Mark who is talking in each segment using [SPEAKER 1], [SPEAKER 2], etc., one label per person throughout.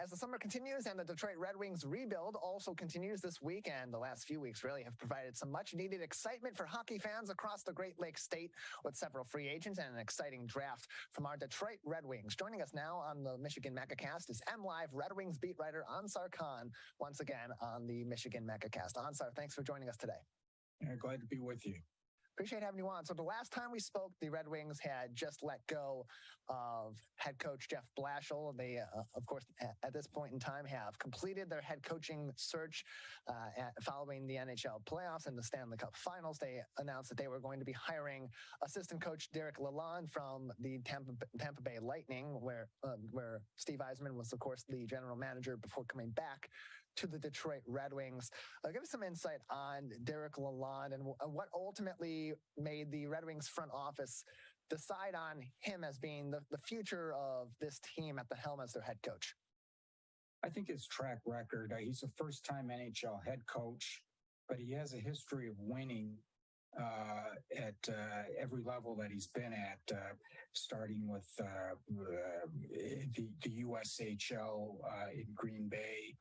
[SPEAKER 1] As the summer continues and the Detroit Red Wings rebuild also continues this weekend, the last few weeks really have provided some much-needed excitement for hockey fans across the Great Lakes state with several free agents and an exciting draft from our Detroit Red Wings. Joining us now on the Michigan Megacast is MLive Red Wings beat writer Ansar Khan, once again on the Michigan Megacast. Ansar, thanks for joining us today.
[SPEAKER 2] Yeah, glad to be with you.
[SPEAKER 1] Appreciate having you on. So the last time we spoke, the Red Wings had just let go of head coach Jeff Blashill. They, of course, at this point in time have completed their head coaching search following the NHL playoffs and the Stanley Cup Finals. They announced that they were going to be hiring assistant coach Derek Lalonde from the Tampa Bay Lightning, where Steve Yzerman was, of course, the general manager before coming back to the Detroit Red Wings. Give us some insight on Derek Lalonde and what ultimately made the Red Wings front office decide on him as being the future of this team at the helm as their head coach.
[SPEAKER 2] I think his track record, he's a first-time NHL head coach, but he has a history of winning at every level that he's been at, starting with the USHL in Green Bay.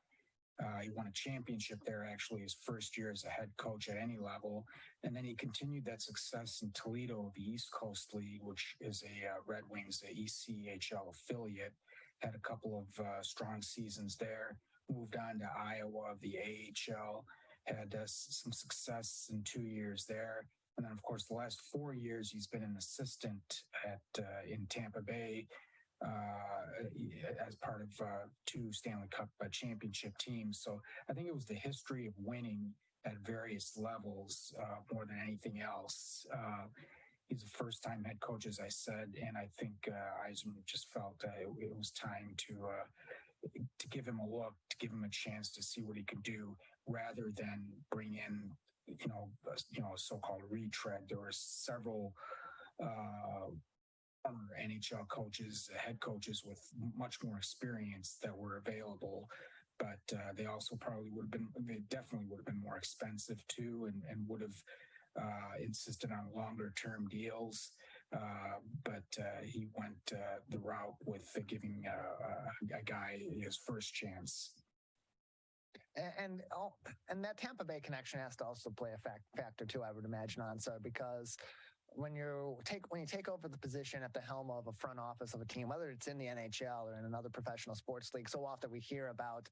[SPEAKER 2] He won a championship there, actually, his first year as a head coach at any level. And then he continued that success in Toledo, the East Coast League, which is a Red Wings, the ECHL affiliate. Had a couple of strong seasons there. Moved on to Iowa, the AHL. Had some success in 2 years there. And then, of course, the last 4 years, he's been an assistant in Tampa Bay, as part of 2 Stanley Cup championship teams. So I think it was the history of winning at various levels more than anything else. He's a first-time head coach, as I said, and I think Yzerman just felt it was time to give him a look, to give him a chance to see what he could do, rather than bring in a so-called retread. There were several former NHL coaches, head coaches with much more experience that were available, but they also they definitely would have been more expensive too, and would have insisted on longer term deals. But he went the route with giving a guy his first chance.
[SPEAKER 1] And that Tampa Bay connection has to also play a factor too, I would imagine, Ansar, because when you take over the position at the helm of a front office of a team, whether it's in the NHL or in another professional sports league, so often we hear about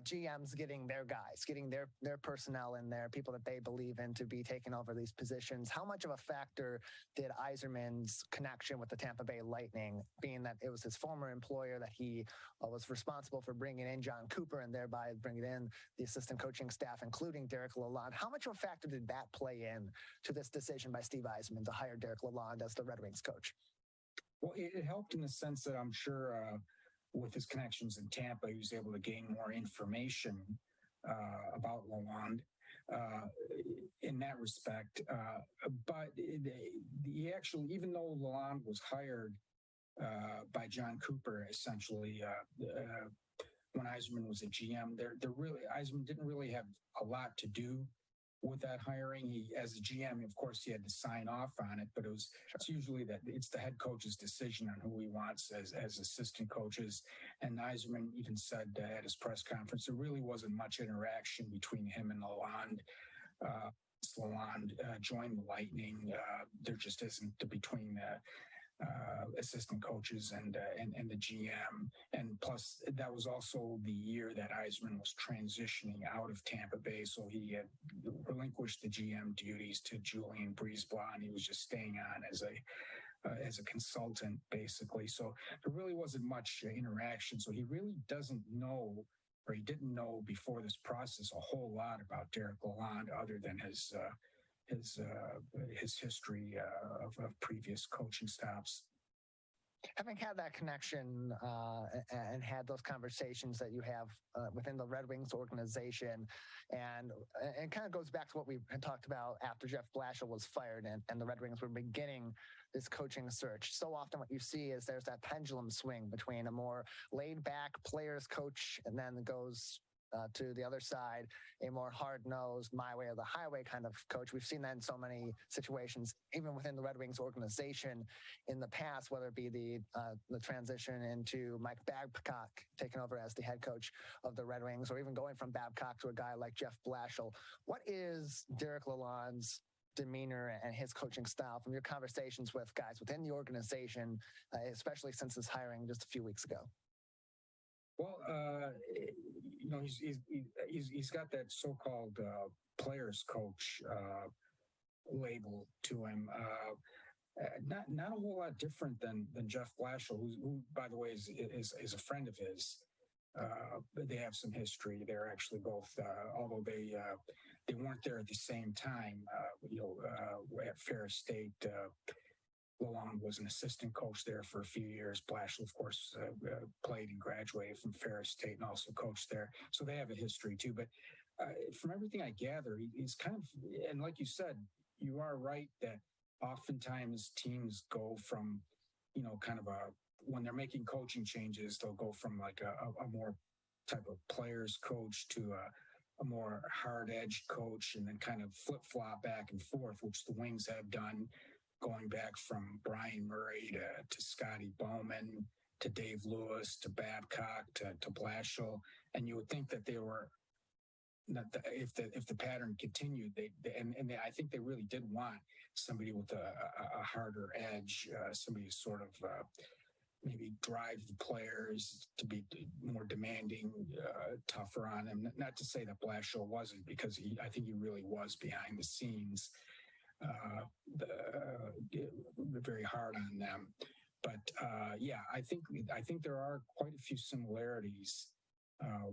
[SPEAKER 1] GMs getting their guys, getting their personnel in there, people that they believe in to be taking over these positions. How much of a factor did Yzerman's connection with the Tampa Bay Lightning, being that it was his former employer, that he was responsible for bringing in John Cooper and thereby bringing in the assistant coaching staff, including Derek Lalonde? How much of a factor did that play in to this decision by Steve Yzerman to hire Derek Lalonde as the Red Wings coach?
[SPEAKER 2] Well, it helped in the sense that I'm sure with his connections in Tampa, he was able to gain more information about Lalonde in that respect. But he actually, even though Lalonde was hired by John Cooper, essentially, when Yzerman was a GM, Yzerman didn't really have a lot to do with that hiring. He, as a GM, of course, he had to sign off on it, but it's usually that it's the head coach's decision on who he wants as assistant coaches. And Yzerman even said at his press conference, there really wasn't much interaction between him and Lalonde. Lalonde joined the Lightning. There just isn't between assistant coaches and the GM. And plus, that was also the year that Yzerman was transitioning out of Tampa Bay, so he had relinquished the GM duties to Julian Breezeblatt, and he was just staying on as a consultant, basically. So there really wasn't much interaction. So he really doesn't know, or he didn't know before this process, a whole lot about Derek Lalonde, other than his history of previous coaching stops.
[SPEAKER 1] Having had that connection and had those conversations that you have within the Red Wings organization, and it kind of goes back to what we had talked about after Jeff Blashill was fired and the Red Wings were beginning this coaching search. So often what you see is there's that pendulum swing between a more laid-back players coach and then goes to the other side, a more hard-nosed, my way or the highway kind of coach. We've seen that in so many situations, even within the Red Wings organization in the past, whether it be the transition into Mike Babcock taking over as the head coach of the Red Wings, or even going from Babcock to a guy like Jeff Blashill. What is Derek Lalonde's demeanor and his coaching style from your conversations with guys within the organization, especially since his hiring just a few weeks ago?
[SPEAKER 2] Well, he's got that so-called players coach label to him. Not a whole lot different than Jeff Blashill, who by the way is a friend of his. They have some history. They're actually both, although they weren't there at the same time. At Ferris State, Lalonde was an assistant coach there for a few years. Blashill, of course, played and graduated from Ferris State and also coached there. So they have a history too. But from everything I gather, he's kind of, and like you said, you are right that oftentimes teams go from, kind of when they're making coaching changes, they'll go from like a more type of players coach to a more hard-edged coach, and then kind of flip-flop back and forth, which the Wings have done, going back from Brian Murray to Scotty Bowman to Dave Lewis to Babcock to Blashill. And you would think that they were, if the pattern continued, I think they really did want somebody with a harder edge, somebody who sort of maybe drive the players to be more demanding, tougher on them. Not to say that Blashill wasn't, because I think he really was behind the scenes, very hard on them. But I think there are quite a few similarities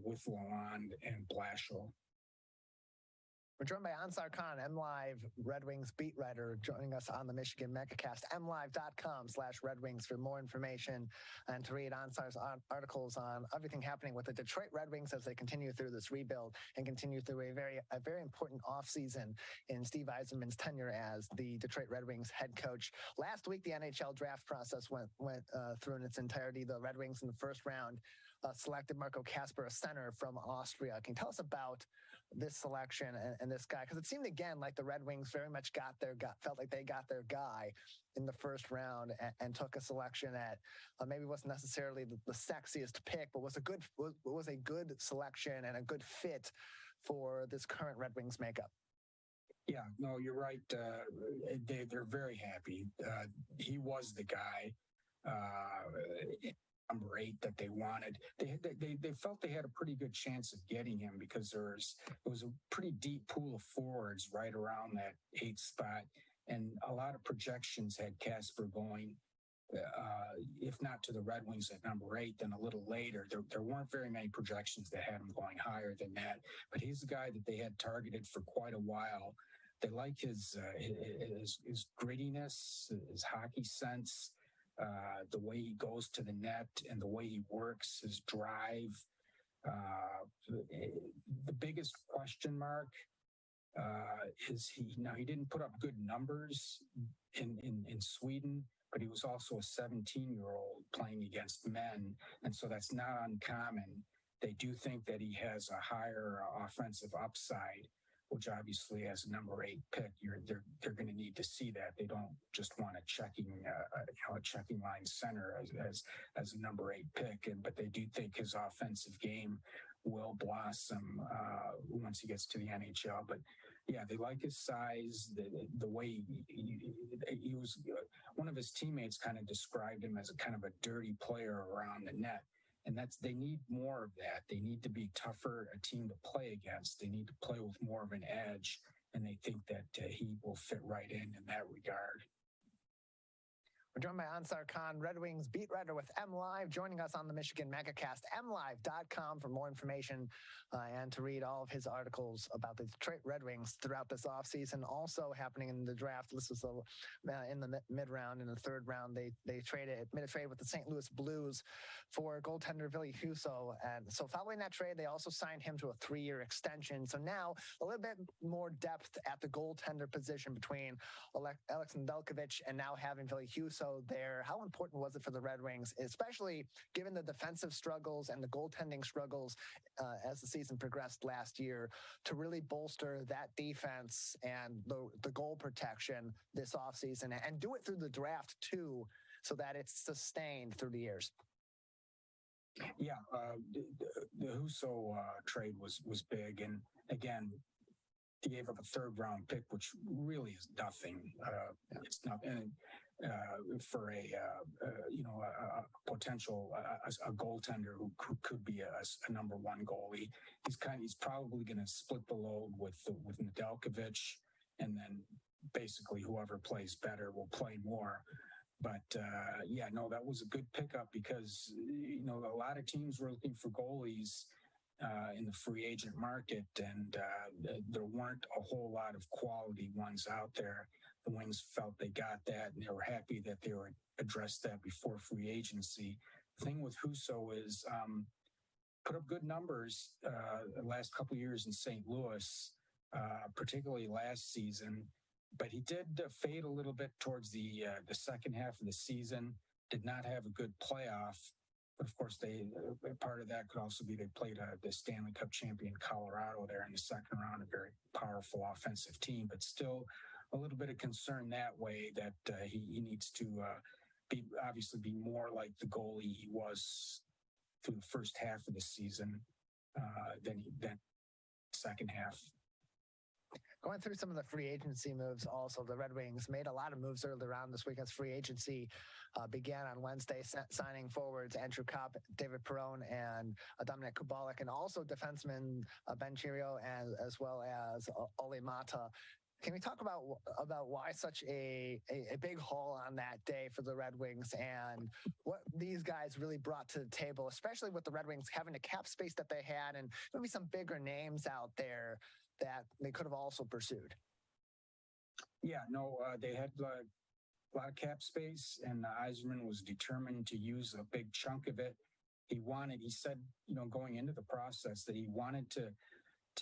[SPEAKER 2] with Lalonde and Blashill.
[SPEAKER 1] We're joined by Ansar Khan, MLive Red Wings beat writer, joining us on the Michigan Megacast. MLive.com/Red Wings for more information and to read Ansar's articles on everything happening with the Detroit Red Wings as they continue through this rebuild and continue through a very important offseason in Steve Yzerman's tenure as the Detroit Red Wings head coach. Last week, the NHL draft process went through in its entirety. The Red Wings in the first round selected Marco Kasper, a center from Austria. Can you tell us about this selection and this guy? Because it seemed again like the Red Wings very much felt like they got their guy in the first round and took a selection that maybe wasn't necessarily the sexiest pick, but was a good selection and a good fit for this current Red Wings makeup.
[SPEAKER 2] Yeah, no, you're right. They're very happy. He was the guy. Number 8 that they wanted. They felt they had a pretty good chance of getting him because it was a pretty deep pool of forwards right around that 8th spot, and a lot of projections had Kasper going, if not to the Red Wings at number 8, then a little later. There weren't very many projections that had him going higher than that, but he's the guy that they had targeted for quite a while. They like his grittiness, his hockey sense. The way he goes to the net and the way he works, his drive. The biggest question mark is he didn't put up good numbers in Sweden, but he was also a 17-year-old playing against men, and so that's not uncommon. They do think that he has a higher offensive upside, which obviously as a number 8 pick, they're going to need to see that. They don't just want a checking line center as a number 8 pick, but they do think his offensive game will blossom once he gets to the NHL. But yeah, they like his size, the way he was. One of his teammates kind of described him as a kind of a dirty player around the net. And they need more of that. They need to be tougher, a team to play against. They need to play with more of an edge, and they think that he will fit right in that regard.
[SPEAKER 1] We're joined by Ansar Khan, Red Wings beat writer with MLive, joining us on the Michigan Megacast. MLive.com for more information and to read all of his articles about the Detroit Red Wings throughout this offseason. Also happening in the draft, this was in the mid-round. In the third round, they made a trade with the St. Louis Blues for goaltender Ville Husso. And so following that trade, they also signed him to a 3-year extension. So now a little bit more depth at the goaltender position between Alex Nedeljkovic and now having Ville Husso Husso there. How important was it for the Red Wings, especially given the defensive struggles and the goaltending struggles as the season progressed last year, to really bolster that defense and the goal protection this offseason and do it through the draft too, so that it's sustained through the years?
[SPEAKER 2] Yeah, the Husso trade was big, and again, he gave up a third-round pick, which really is nothing. It's not for a potential a goaltender who could be a number one goalie. He's probably going to split the load with Nedeljkovic, and then basically whoever plays better will play more. But that was a good pickup because a lot of teams were looking for goalies in the free agent market, and there weren't a whole lot of quality ones out there. The Wings felt they got that, and they were happy that they were addressed that before free agency. The thing with Husso is put up good numbers the last couple of years in St. Louis, particularly last season, but he did fade a little bit towards the second half of the season. Did not have a good playoff. But of course, part of that could also be they played the Stanley Cup champion Colorado there in the second round, a very powerful offensive team, but still a little bit of concern that way that he needs to be more like the goalie he was through the first half of the season than second half.
[SPEAKER 1] Going through some of the free agency moves also, the Red Wings made a lot of moves earlier on this week as free agency began on Wednesday, signing forwards Andrew Kopp, David Perron, and Dominik Kubalik, and also defenseman Ben Chirio, as well as Olli Mata. Can we talk about why such a big haul on that day for the Red Wings and what these guys really brought to the table, especially with the Red Wings having the cap space that they had and maybe some bigger names out there that they could have also pursued?
[SPEAKER 2] Yeah, no, they had a lot of cap space, and Yzerman was determined to use a big chunk of it. He said, going into the process that he wanted to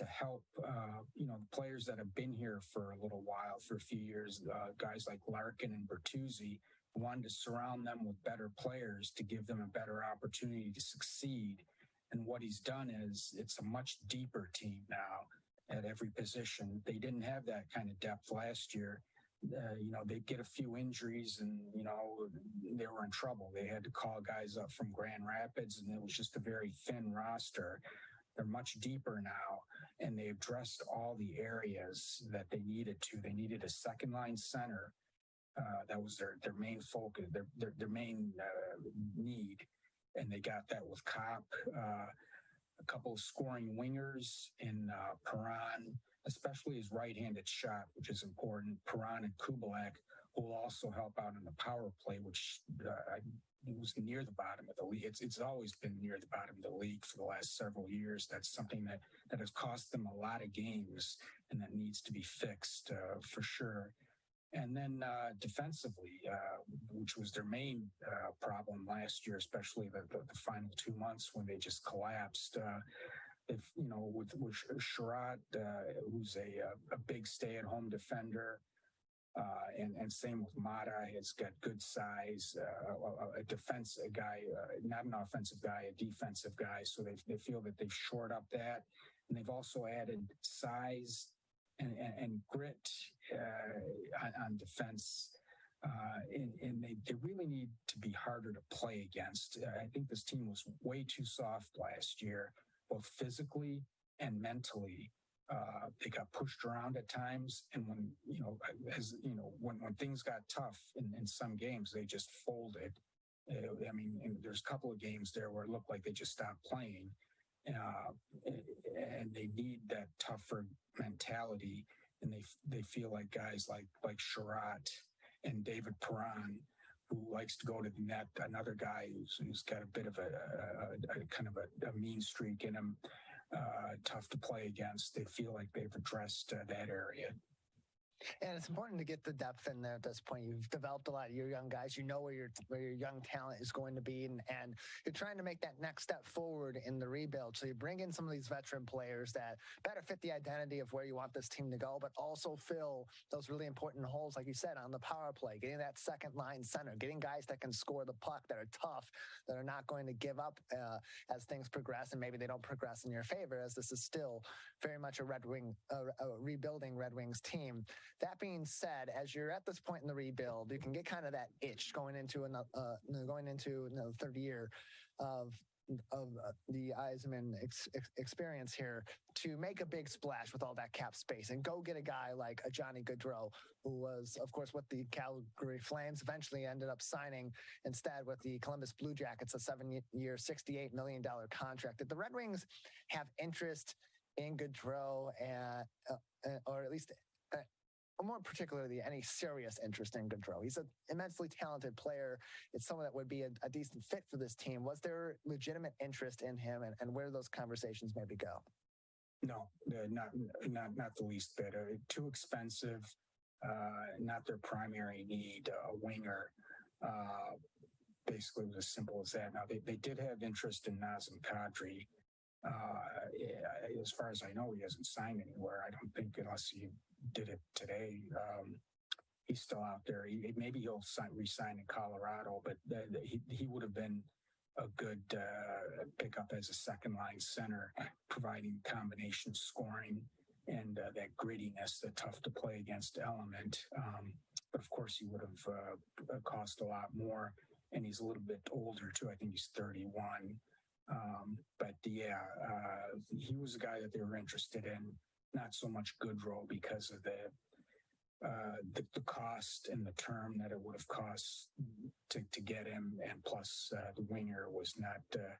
[SPEAKER 2] help, the players that have been here for a little while, for a few years, guys like Larkin and Bertuzzi, wanted to surround them with better players to give them a better opportunity to succeed. And what he's done is it's a much deeper team now at every position. They didn't have that kind of depth last year. They'd get a few injuries and, they were in trouble. They had to call guys up from Grand Rapids, and it was just a very thin roster. They're much deeper now, and they addressed all the areas that they needed to. They needed a second line center. That was their main focus, their main need. And they got that with Kopp, a couple of scoring wingers in Perron, especially his right-handed shot, which is important. Perron and Kubalik will also help out in the power play, which was near the bottom of the league. It's always been near the bottom of the league for the last several years. That's something that has cost them a lot of games, and that needs to be fixed for sure. And then defensively, which was their main problem last year, especially the final 2 months when they just collapsed. With Sherratt, who's a big stay-at-home defender, and same with Mata. He's got good size, a defensive guy, not an offensive guy, a defensive guy. So they feel that they've shored up that, and they've also added size and grit on defense. And they really need to be harder to play against. I think this team was way too soft last year, both physically and mentally. They got pushed around at times, and when things got tough in some games, they just folded. There's a couple of games there where it looked like they just stopped playing. And they need that tougher mentality, and they feel like guys like Sherratt and David Perron, who likes to go to the net, another guy who's got a bit of a kind of a mean streak in him, tough to play against. They feel like they've addressed that area.
[SPEAKER 1] And it's important to get the depth in there at this point. You've developed a lot of your young guys. You know where your young talent is going to be, and you're trying to make that next step forward in the rebuild. So you bring in some of these veteran players that better fit the identity of where you want this team to go, but also fill those really important holes, like you said, on the power play, getting that second line center, getting guys that can score the puck, that are tough, that are not going to give up as things progress, and maybe they don't progress in your favor, as this is still very much a rebuilding Red Wings team. That being said, as you're at this point in the rebuild, you can get kind of that itch going into another third year of the Yzerman experience here to make a big splash with all that cap space and go get a guy like a Johnny Gaudreau, who was, of course, with the Calgary Flames, eventually ended up signing instead with the Columbus Blue Jackets, a 7-year, $68 million contract. Did the Red Wings have interest in Gaudreau, or at least more particularly any serious interest in Gaudreau? He's an immensely talented player. It's someone that would be a decent fit for this team. Was there legitimate interest in him, and where do those conversations maybe go?
[SPEAKER 2] No, not the least bit. Too expensive, not their primary need. A winger, basically, was as simple as that. Now, they did have interest in Nazem Kadri. As far as I know, he hasn't signed anywhere. I don't think, unless he did it today. He's still out there. Maybe he'll re-sign in Colorado, but he would have been a good pickup as a second line center, providing combination scoring and that grittiness, the tough to play against element. But of course, he would have cost a lot more, and he's a little bit older too. I think he's 31. But yeah, he was a guy that they were interested in. Not so much Gaudreau because of the cost and the term that it would have cost to get him, and plus the winger was not their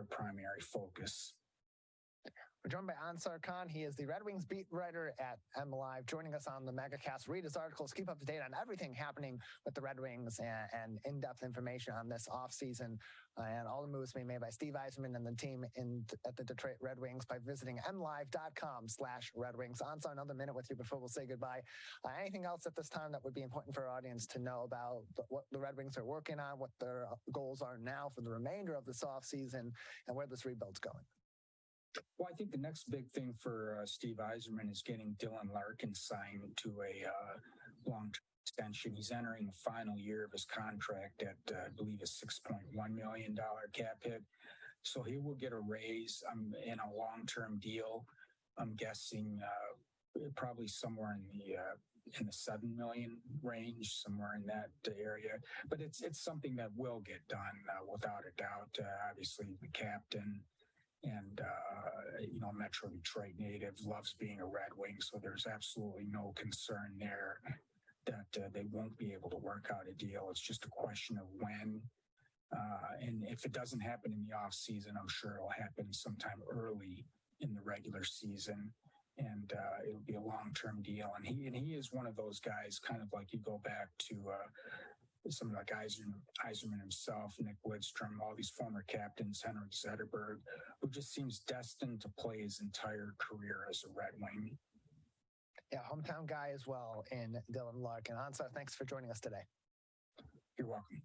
[SPEAKER 2] primary focus.
[SPEAKER 1] We're joined by Ansar Khan. He is the Red Wings beat writer at MLive, joining us on the Megacast. Read his articles, keep up to date on everything happening with the Red Wings, and in-depth information on this offseason and all the moves being made by Steve Yzerman and the team at the Detroit Red Wings by visiting mlive.com/Red Wings. Ansar, another minute with you before we'll say goodbye. Anything else at this time that would be important for our audience to know about what the Red Wings are working on, what their goals are now for the remainder of this offseason, and where this rebuild's going?
[SPEAKER 2] Well, I think the next big thing for Steve Yzerman is getting Dylan Larkin signed to a long-term extension. He's entering the final year of his contract at, I believe, a $6.1 million cap hit. So he will get a raise in a long-term deal. I'm guessing probably somewhere in the $7 million range, somewhere in that area. But it's something that will get done without a doubt. Obviously, the captain and Metro Detroit native, loves being a Red Wing, so there's absolutely no concern there that they won't be able to work out a deal. It's just a question of when, and if it doesn't happen in the off season, I'm sure it'll happen sometime early in the regular season, and it'll be a long-term deal. And he is one of those guys, kind of like you go back to some like Yzerman himself, Nick Lidstrom, all these former captains, Henrik Zetterberg, who just seems destined to play his entire career as a Red Wing.
[SPEAKER 1] Yeah, hometown guy as well in Dylan Larkin. Ansar, thanks for joining us today.
[SPEAKER 2] You're welcome.